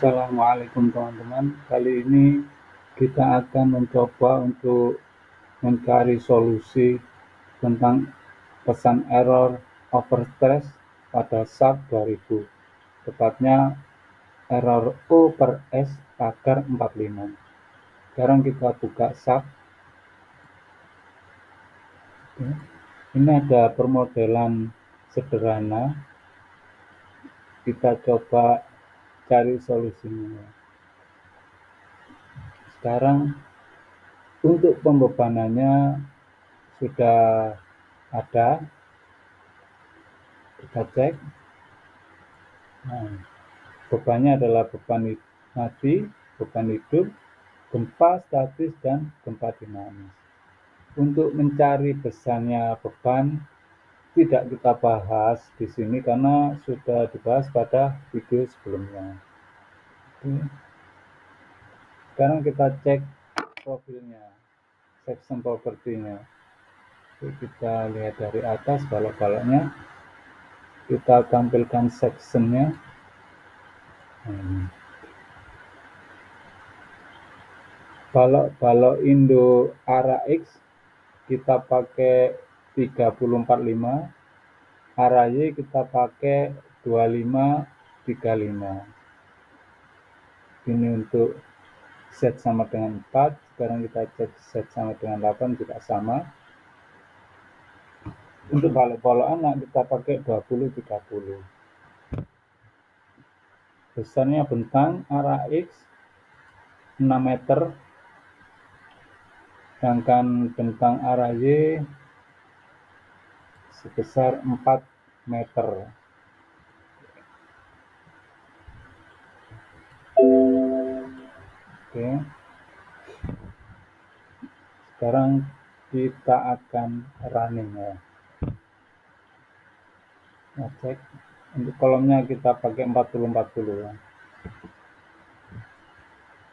Assalamualaikum teman-teman. Kali ini kita akan mencoba untuk mencari solusi tentang pesan error overstress pada SAP 2000, tepatnya error O per S pagar 45. Sekarang kita buka SAP. Ini ada permodelan sederhana. Kita coba cari solusinya. Sekarang untuk pembebanannya sudah ada, kita cek. Nah, bebannya adalah beban mati, beban hidup, gempa statis, dan gempa dinamis. Untuk mencari besarnya beban tidak kita bahas di sini karena sudah dibahas pada video sebelumnya. Oke. Sekarang kita cek profilnya, section propertinya. Kita lihat dari atas balok-baloknya. Kita tampilkan sectionnya. Balok Indo arah X kita pakai 3045, arah Y kita pakai 2535. Ini untuk Z sama dengan 4. Sekarang kita cek Z sama dengan 8 juga sama. Untuk balok anak kita pakai 2030. Besarnya bentang arah X 6 meter, sedangkan bentang arah Y sebesar 4 meter. Oke. Sekarang kita akan running ya. Nah, cek. Untuk kolomnya kita pakai 40-40 ya.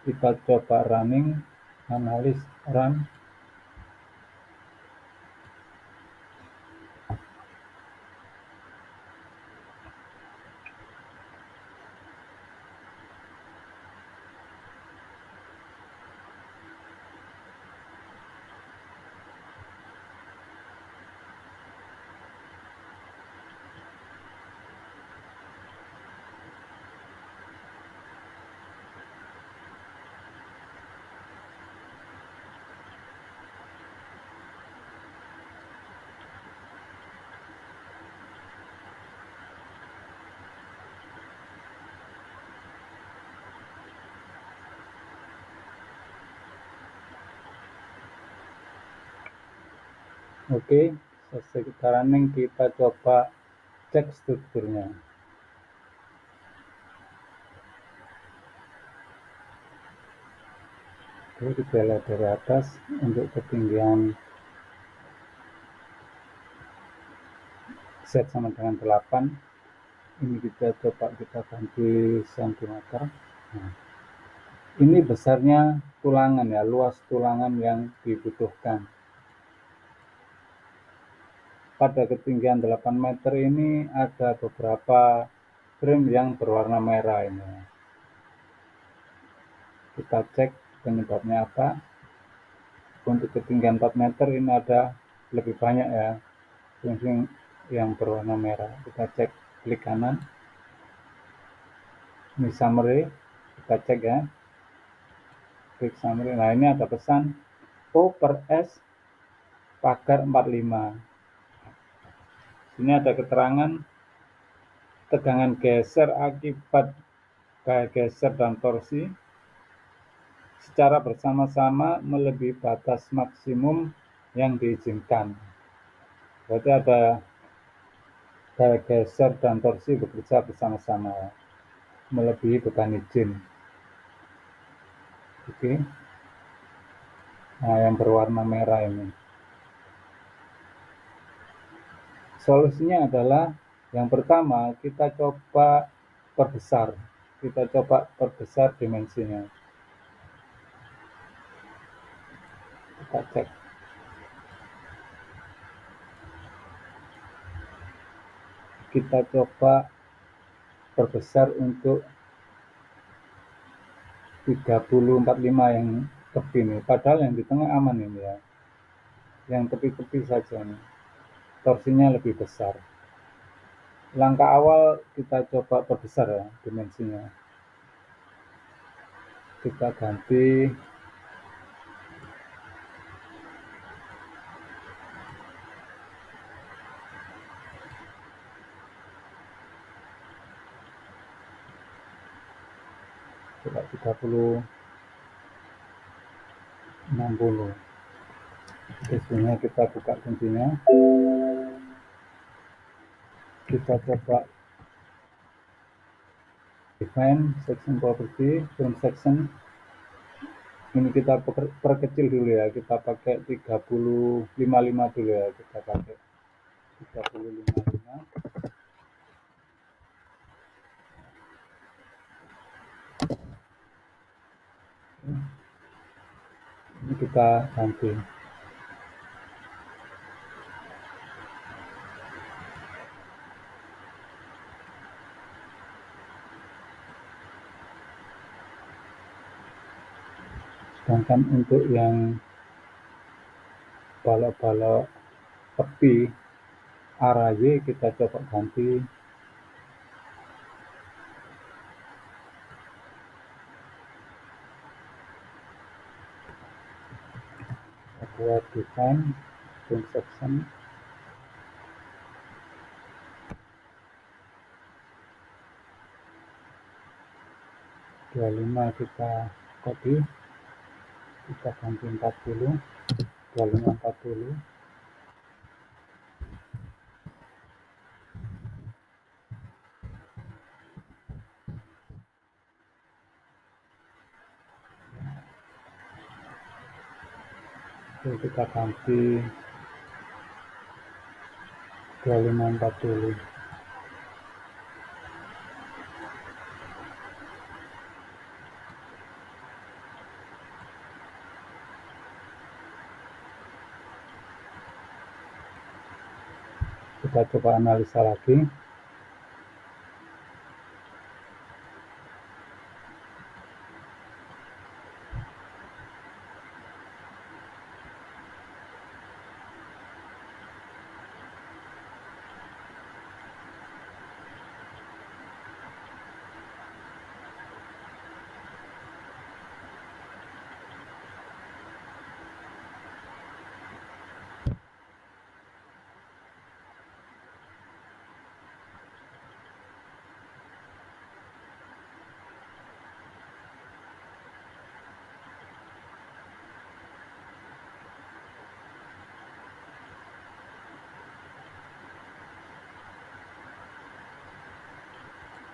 Kita coba running, analis, run. Oke, selesai kita running, kita coba cek strukturnya. Oke, kita lihat dari atas. Untuk ketinggian Z sama dengan 8. Ini kita coba kita ganti cm. Nah, ini besarnya tulangan ya, luas tulangan yang dibutuhkan. Pada ketinggian 8 meter ini ada beberapa frame yang berwarna merah ini. Kita cek penyebabnya apa. Untuk ketinggian 4 meter ini ada lebih banyak ya frame yang berwarna merah. Kita cek klik kanan. Ini summary, kita cek ya. Klik summary. Nah, ini ada pesan O per S pagar 45. Ini ada keterangan tegangan geser akibat gaya geser dan torsi secara bersama-sama melebihi batas maksimum yang diizinkan. Berarti ada gaya geser dan torsi bekerja bersama-sama, melebihi beban izin. Oke. Nah, yang berwarna merah ini. Solusinya adalah yang pertama kita coba perbesar. Kita coba perbesar dimensinya. Kita cek. Kita coba perbesar untuk 3045 yang tepi nih, padahal yang di tengah aman ini ya, yang tepi-tepi saja nih torsinya lebih besar. Langkah awal kita coba perbesar ya dimensinya, kita ganti coba 3060. Biasanya kita buka kuncinya, kita coba define section property from section. Ini kita perkecil dulu ya, kita pakai 3055 dulu ya, kita pakai 3055. Ini kita ganti. Sedangkan untuk yang balok-balok tepi arah Y kita coba ganti buat define from section. Dua lima kita copy, kita ganti 40, 2540. Oke, kita ganti 2540. Kita coba analisa lagi.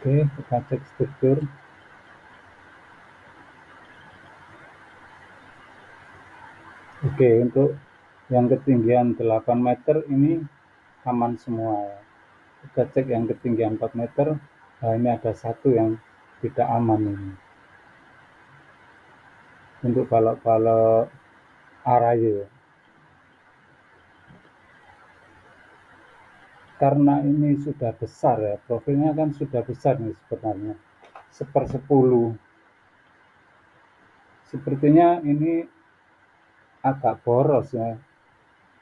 Oke, kita cek struktur. Oke, untuk yang ketinggian 8 meter ini aman semua ya. Kita cek yang ketinggian 4 meter. Nah, ini ada satu yang tidak aman ini. Untuk balok-balok array. Karena ini sudah besar ya, profilnya kan sudah besar nih sebenarnya, 1/10. Sepertinya ini agak boros ya,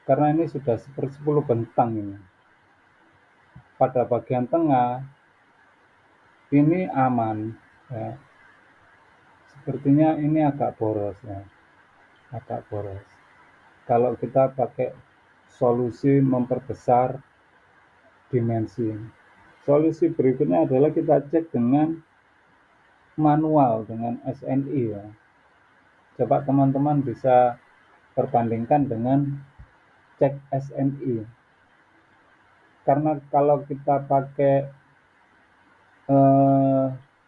karena ini sudah 1/10 bentang ini. Pada bagian tengah ini aman ya. Sepertinya ini agak boros ya, agak boros. Kalau kita pakai solusi memperbesar dimensi. Solusi berikutnya adalah kita cek dengan manual, dengan SNI ya. Coba teman-teman bisa perbandingkan dengan cek SNI. Karena kalau kita pakai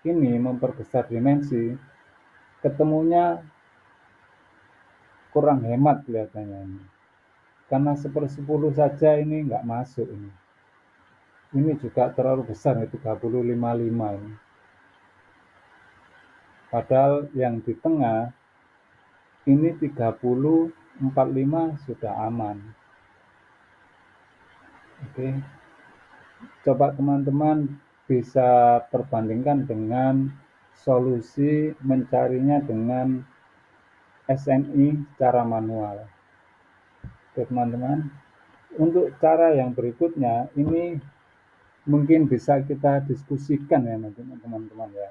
ini memperbesar dimensi, ketemunya kurang hemat kelihatannya ini. Karena 1/10 saja ini nggak masuk ini. Ini juga terlalu besar, 3055 ini. Padahal yang di tengah ini 3045 sudah aman. Oke. Coba teman-teman bisa perbandingkan dengan solusi mencarinya dengan SNI secara manual. Oke teman-teman, untuk cara yang berikutnya ini mungkin bisa kita diskusikan ya nanti teman-teman ya.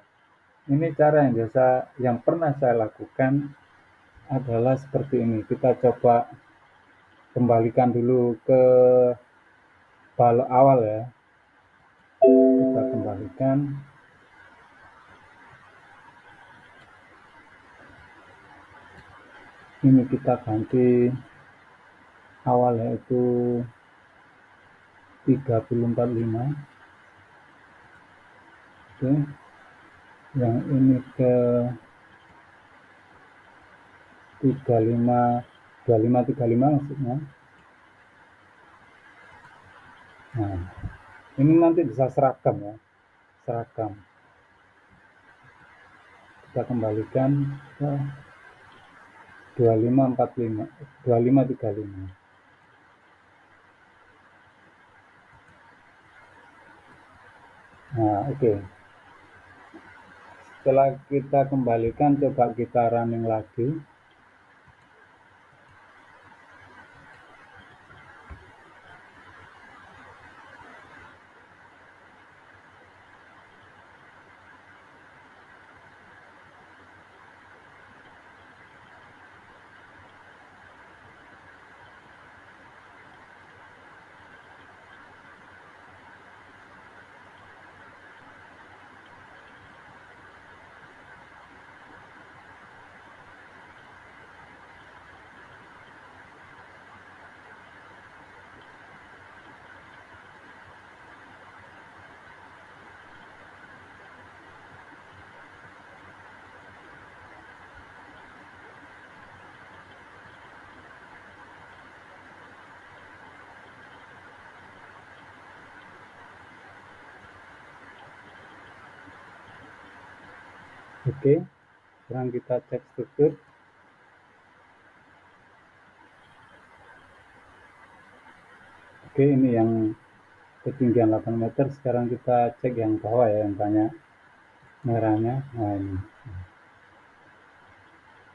Ini cara yang biasa yang pernah saya lakukan adalah seperti ini. Kita coba kembalikan dulu ke balok awal ya. Kita kembalikan. Ini kita ganti awal yaitu 3045. Oke. Yang ini ke 2535 maksudnya. Nah, ini nanti bisa seragam ya, seragam. Kita kembalikan ke 2535. Nah, oke. Setelah kita kembalikan, coba kita running lagi. Oke, sekarang kita cek struktur. Oke, ini yang ketinggian 8 meter. Sekarang kita cek yang bawah ya, yang banyak merahnya. Nah,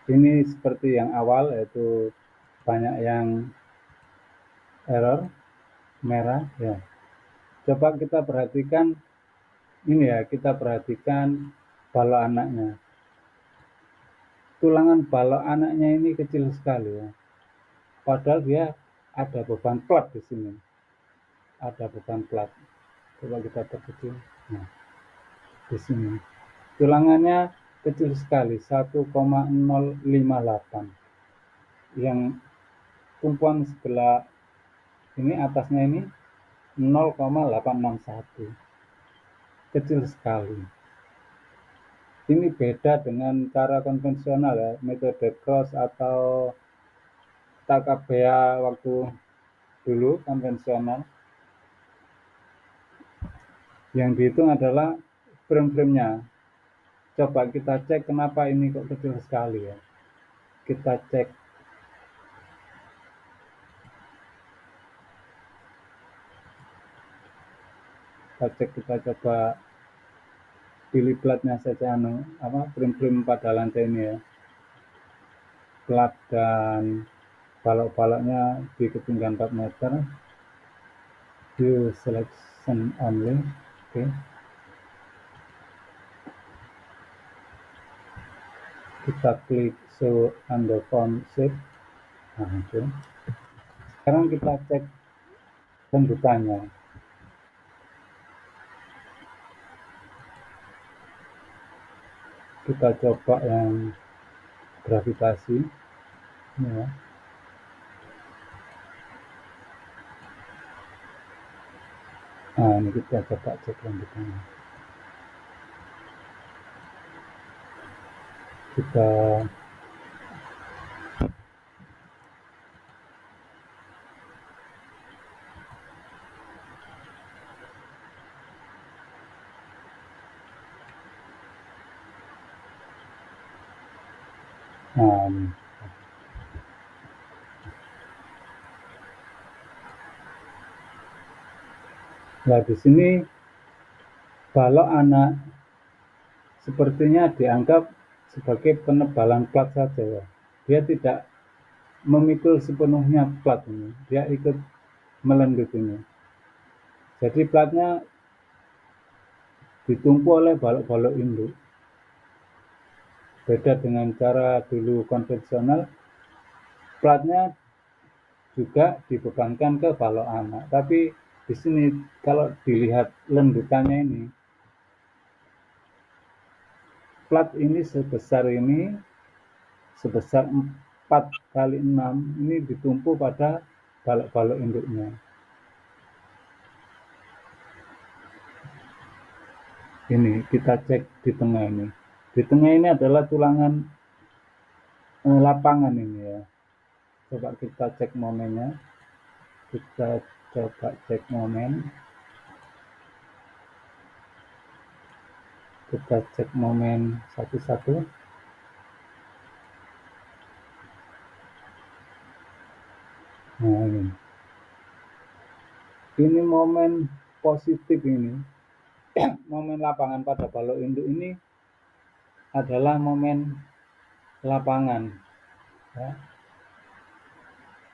ini seperti yang awal, yaitu banyak yang error merah ya. Coba kita perhatikan ini ya, kita perhatikan balok anaknya. Tulangan balok anaknya ini kecil sekali ya. Padahal dia ada beban plat di sini. Ada beban plat. Coba kita perkecil. Nah, di sini. Tulangannya kecil sekali, 1,058. Yang tumpuan sebelah ini atasnya ini 0,861. Kecil sekali. Ini beda dengan cara konvensional ya, metode cross atau TKBA waktu dulu konvensional. Yang dihitung adalah frame-framenya. Coba kita cek kenapa ini kok kecil sekali ya. Kita cek. Kita coba pilih platnya saja frame-frame pada lantai ini ya. Plat dan balok-baloknya di ketinggian 4 meter. View selection only. Oke. Kita klik show underform shape. Nah, oke. Sekarang kita cek rembutannya. Kita coba yang gravitasi ya. Nah, ini kita coba cek rembutannya. Kita nah di sini balok anak sepertinya dianggap sebagai penebalan plat saja ya. Dia tidak memikul sepenuhnya plat ini, dia ikut melendut ini. Jadi platnya ditumpu oleh balok-balok induk. Beda dengan cara dulu konvensional, platnya juga dibebankan ke balok anak. Tapi di sini kalau dilihat lendutannya ini, plat ini sebesar 4 kali 6 ini ditumpu pada balok-balok induknya. Ini kita cek di tengah ini. Di tengah ini adalah tulangan lapangan ini ya. Coba kita cek momennya. Kita coba cek momen. Kita cek momen satu-satu. Nah ini momen positif ini. Momen lapangan pada balok induk ini adalah momen lapangan ya.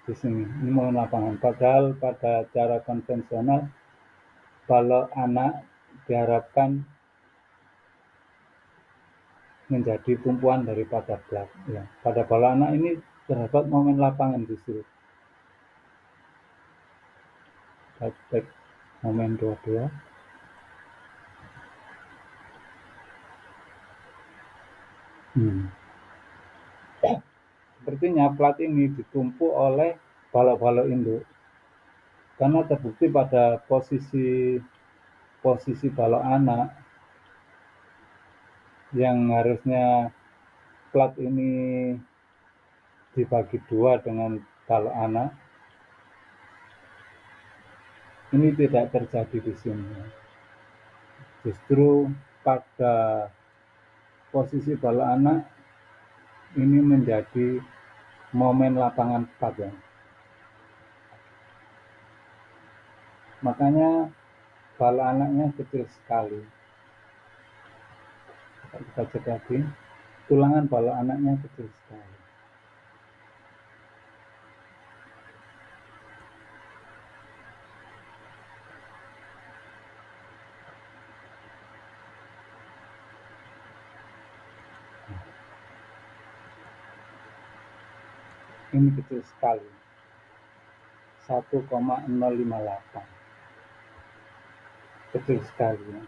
Di sini ini momen lapangan. Padahal pada cara konvensional balok anak diharapkan menjadi tumpuan daripada plat ya. Pada balok anak ini terdapat momen lapangan justru. Kita cek momen 22. Sepertinya plat ini ditumpu oleh balok-balok induk karena terbukti pada posisi balok anak yang harusnya plat ini dibagi dua dengan balok anak, ini tidak terjadi di sini. Justru pada posisi balok anak ini menjadi momen lapangan plat ya. Makanya balok anaknya kecil sekali. Kita cek lagi, tulangan balok anaknya kecil sekali. Ini kecil sekali, 1,058, kecil sekali ya.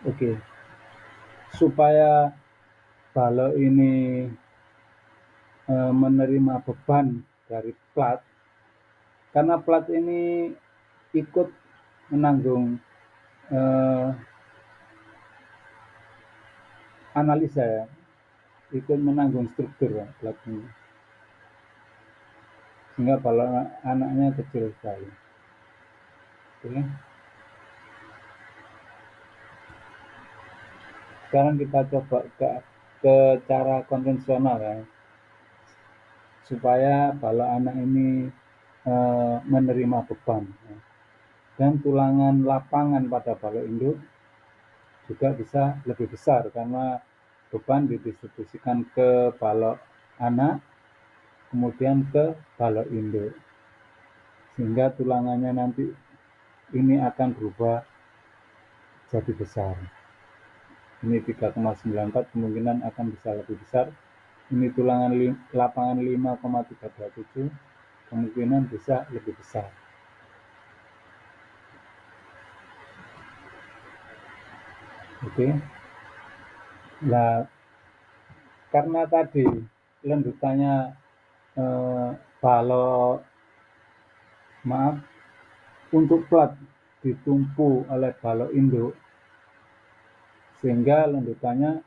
Oke, supaya balok ini menerima beban dari plat, karena plat ini ikut menanggung analisa ya, ikut menanggung struktur ya plat ini, sehingga balok anaknya kecil sekali. Oke. Sekarang kita coba ke cara konvensional ya, supaya balok anak ini menerima beban ya. Dan tulangan lapangan pada balok induk juga bisa lebih besar karena beban didistribusikan ke balok anak kemudian ke balok induk, sehingga tulangannya nanti ini akan berubah jadi besar. Ini 3,94 kemungkinan akan bisa lebih besar. Ini tulangan lapangan 5,327 kemungkinan bisa lebih besar. Oke. Nah, karena tadi lendutannya untuk plat ditumpu oleh balok induk sehingga lendutannya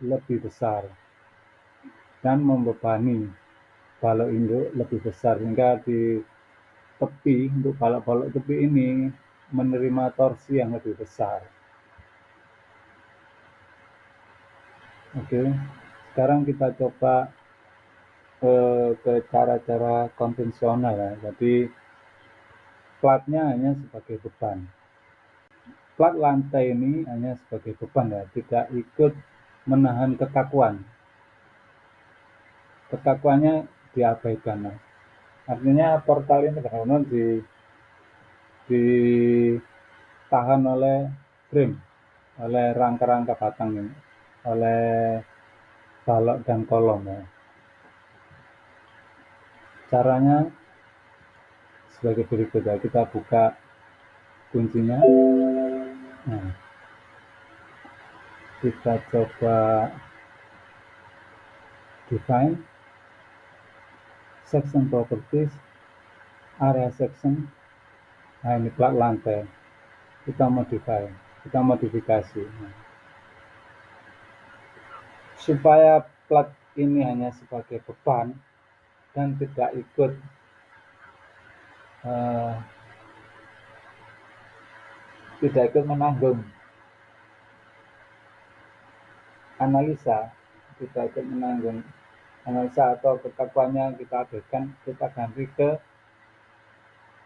lebih besar dan membebani balok induk lebih besar, sehingga di tepi untuk balok-balok tepi ini menerima torsi yang lebih besar. Oke, sekarang kita coba ke cara-cara konvensional ya. Jadi platnya hanya sebagai beban. plat lantai ini hanya sebagai beban ya, tidak ikut menahan kekakuan. Kekakuannya diabaikan. Artinya portal ini benar-benar ditahan oleh frame, oleh rangka-rangka batang ini, oleh balok dan kolom ya. Caranya sebagai berikut ya, kita buka kuncinya. Nah, kita coba define section properties, area section. Nah, ini plat lantai, kita modifikasi. Nah, supaya plat ini hanya sebagai beban dan tidak ikut menanggung analisa, tidak ikut menanggung analisa atau kekakuannya, kita abaikan, kita ganti ke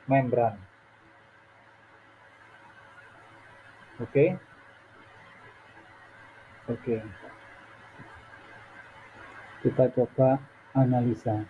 membran. Oke. Kita coba analisa.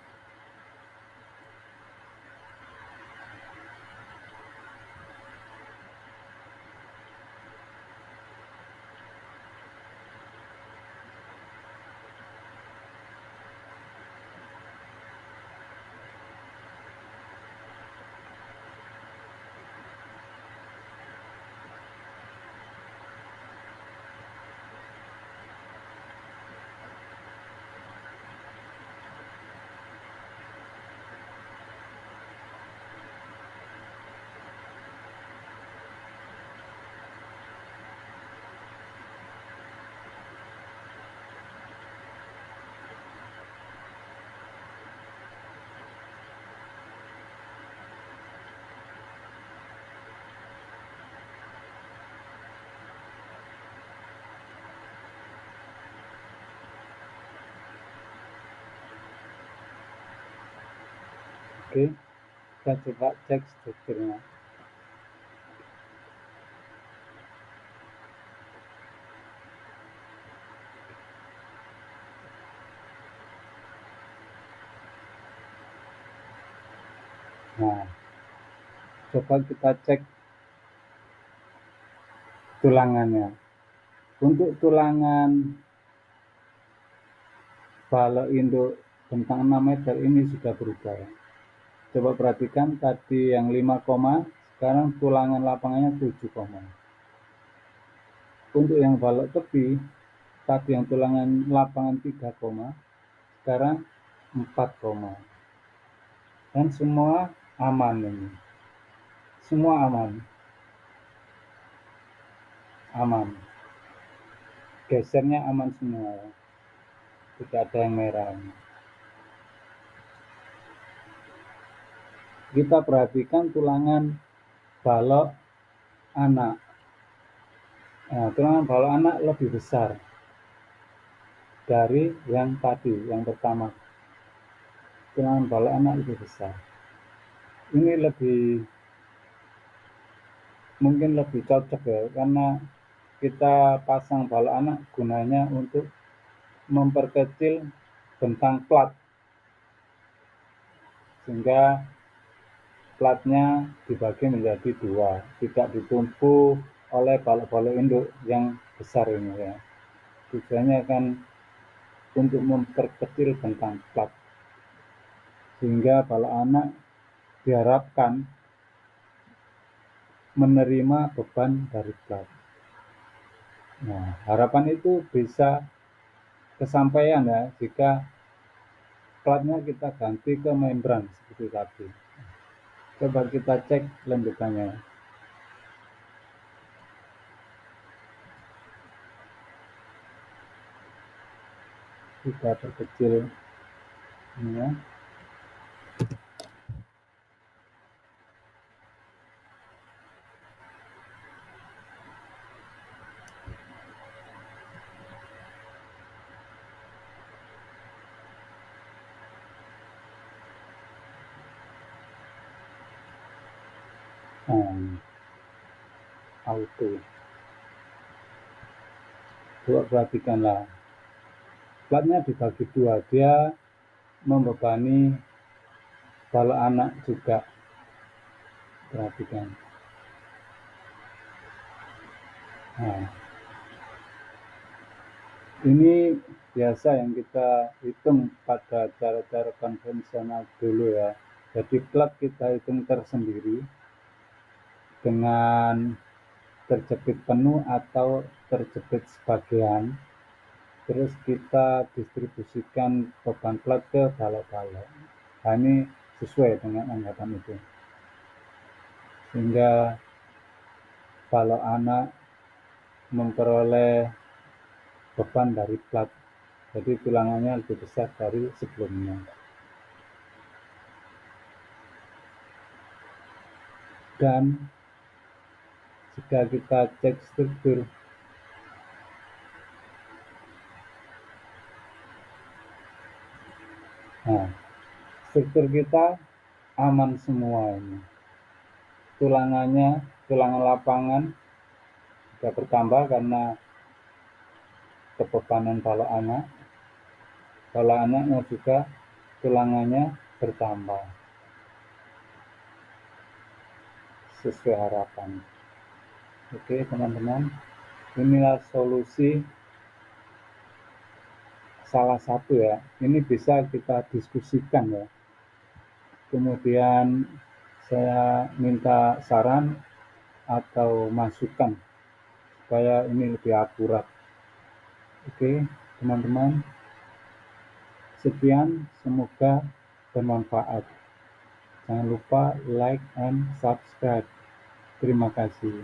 Oke, kita coba cek strukturnya. Nah, coba kita cek tulangannya. Untuk tulangan balok induk bentang 6 meter ini sudah berubah. Coba perhatikan, tadi yang 5, sekarang tulangan lapangannya 7, untuk yang balok tepi tadi yang tulangan lapangan 3, sekarang 4, dan semua aman ini, semua aman, gesernya aman semua, tidak ada yang merah. Kita perhatikan tulangan balok anak. Nah, tulangan balok anak lebih besar dari yang tadi, yang pertama. Tulangan balok anak lebih besar. Ini mungkin lebih cocok ya, karena kita pasang balok anak gunanya untuk memperkecil bentang plat, sehingga platnya dibagi menjadi 2, tidak ditumpu oleh balok-balok induk yang besar ini ya. Tujuannya kan untuk memperkecil bentang plat, sehingga balok anak diharapkan menerima beban dari plat. Nah, harapan itu bisa kesampaian ya jika platnya kita ganti ke membran seperti tadi. Coba kita cek lanjutannya. Kita perkecil ini ya. Auto. Coba perhatikanlah, platnya dibagi dua, dia membebani balok anak juga. Perhatikan. Nah, ini biasa yang kita hitung pada cara-cara konvensional dulu ya. Jadi plat kita hitung tersendiri dengan terjepit penuh atau terjepit sebagian. Terus kita distribusikan beban plat ke balok-balok. Nah, ini sesuai dengan anggapan itu. Sehingga balok anak memperoleh beban dari plat. Jadi tulangannya lebih besar dari sebelumnya. Dan jika kita cek struktur, nah, struktur kita aman semua ini. Tulangan lapangan sudah bertambah karena kebebanan balok anak. Balok anaknya juga tulangannya bertambah sesuai harapan. Oke teman-teman, inilah solusi salah satu ya. Ini bisa kita diskusikan ya. Kemudian saya minta saran atau masukan supaya ini lebih akurat. Oke teman-teman, sekian, semoga bermanfaat. Jangan lupa like and subscribe. Terima kasih.